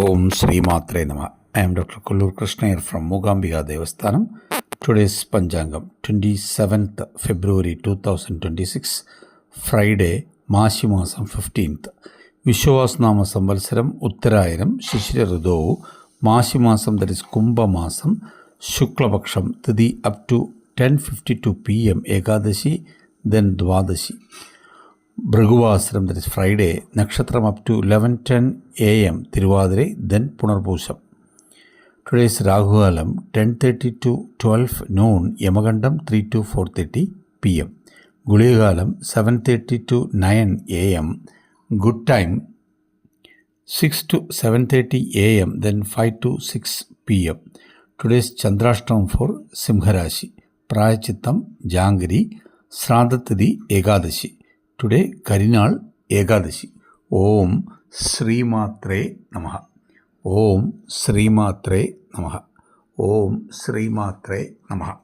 Om Sri Matre Namah. I am Dr. Kullur Krishnayar from Moogambika Devasthanam. Today's Panchangam, 27th February 2026, Friday, Mashi Masam 15th. Vishwasnama Samvalsaram, Uttarayanam, Shishira Rudovu, Mashi Masam, that is Kumbha Masam, Shukla Paksham, Tithi up to 10:52 p.m. Ekadashi, then Dwadashi. Bhraguvasram, that is Friday, Nakshatram up to 11:10 a.m. Tiruvadirai, then Punarbhusham. Today's Rahukalam 10:30 to 12 noon, Yamagandam 3 to 4:30 p.m. Guliyagalam 7:30 to 9 a.m. Good time 6 to 7:30 a.m. then 5 to 6 p.m. Today's Chandrashtam for Simharashi, Prayachittam Jangiri, Sradhatidi Ekadashi. Today Karinal Ekadashi. Om Sri Matre Namaha. Om Sri Matre Namaha. Om Sri Matre Namaha.